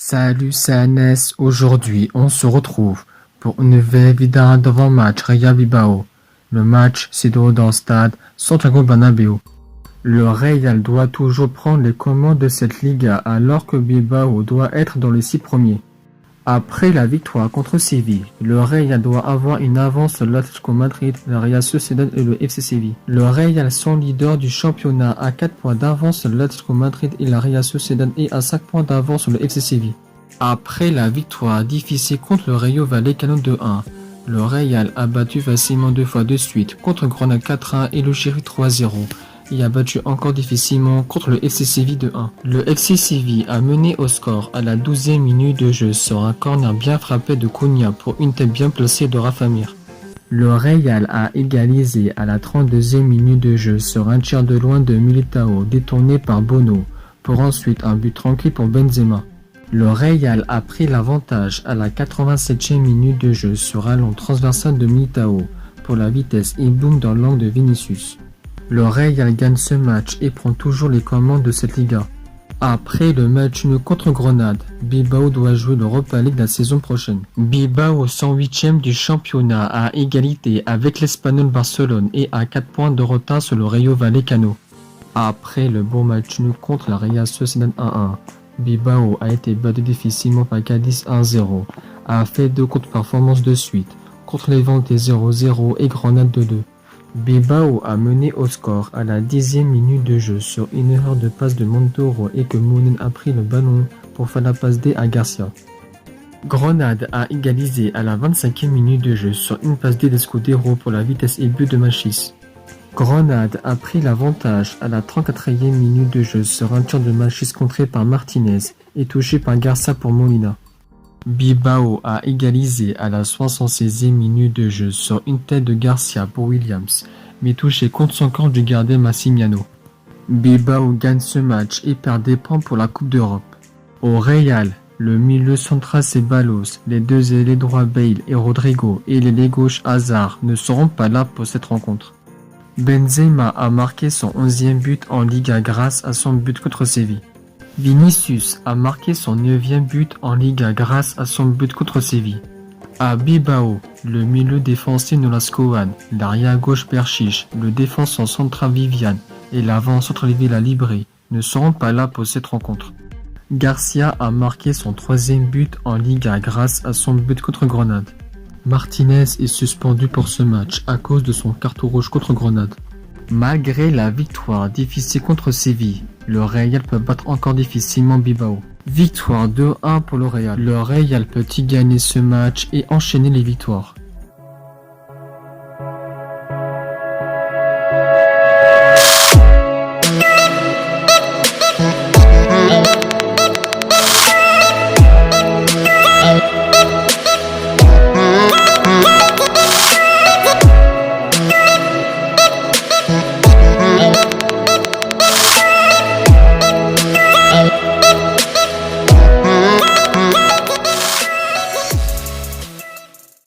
Salut, c'est Agnès. Aujourd'hui, on se retrouve pour une nouvelle vidéo d'avant-match Real Bilbao. Le match se déroule dans le stade Santiago Bernabéu. Le Real doit toujours prendre les commandes de cette Liga alors que Bilbao doit être dans les 6 premiers. Après la victoire contre Séville, le Real doit avoir une avance sur l'Atlético Madrid, le Real Sociedad et le FC Séville. Le Real sont leaders du championnat à 4 points d'avance sur l'Atlético Madrid et la Real Sociedad et à 5 points d'avance sur le FC Séville. Après la victoire difficile contre le Rayo Vallecano 2-1, le Real a battu facilement 2 fois de suite contre Grenade 4-1 et le Girona 3-0. Il a battu encore difficilement contre le FC Séville 2-1. Le FC Séville a mené au score à la 12e minute de jeu sur un corner bien frappé de Cunha pour une tête bien placée de Rafa Mir. Le Real a égalisé à la 32e minute de jeu sur un tir de loin de Militao détourné par Bono pour ensuite un but tranquille pour Benzema. Le Real a pris l'avantage à la 87e minute de jeu sur un long transversal de Militao pour la vitesse et boum dans l'angle de Vinicius. Le Real gagne ce match et prend toujours les commandes de cette Liga. Après le match nul contre Grenade, Bilbao doit jouer l'Europa League la saison prochaine. Bilbao sont 8e du championnat à égalité avec l'Espagnol Barcelone et à 4 points de retard sur le Rayo Vallecano. Après le bon match nul contre la Real Sociedad 1-1, Bilbao a été battu difficilement par Cadiz 1-0, a fait 2 contre-performances de suite, contre Levante 0-0 et Grenade 2-2. Bilbao a mené au score à la 10e minute de jeu sur une erreur de passe de Montoro et que Mounen a pris le ballon pour faire la passe D à Garcia. Grenade a égalisé à la 25e minute de jeu sur une passe D d'Escudero pour la vitesse et but de Machis. Grenade a pris l'avantage à la 34e minute de jeu sur un tir de Machis contré par Martinez et touché par Garcia pour Molina. Bilbao a égalisé à la 76e minute de jeu sur une tête de Garcia pour Williams, mais touché contre son camp du gardien Massimiliano. Bilbao gagne ce match et perd des points pour la Coupe d'Europe. Au Real, le milieu central Ceballos, les deux ailiers droits Bale et Rodrigo et l'ailier gauche Hazard ne seront pas là pour cette rencontre. Benzema a marqué son 11e but en Liga grâce à son but contre Séville. Vinicius a marqué son 9e but en Liga grâce à son but contre Séville. À Bilbao, le milieu défensif Nolascoan, l'arrière gauche Berchiche, le défenseur central Vivian et l'avant centre Villa Libre ne seront pas là pour cette rencontre. Garcia a marqué son 3e but en Liga grâce à son but contre Grenade. Martinez est suspendu pour ce match à cause de son carton rouge contre Grenade. Malgré la victoire difficile contre Séville, le Real peut battre encore difficilement Bilbao. Victoire 2-1 pour le Real. Le Real peut y gagner ce match et enchaîner les victoires.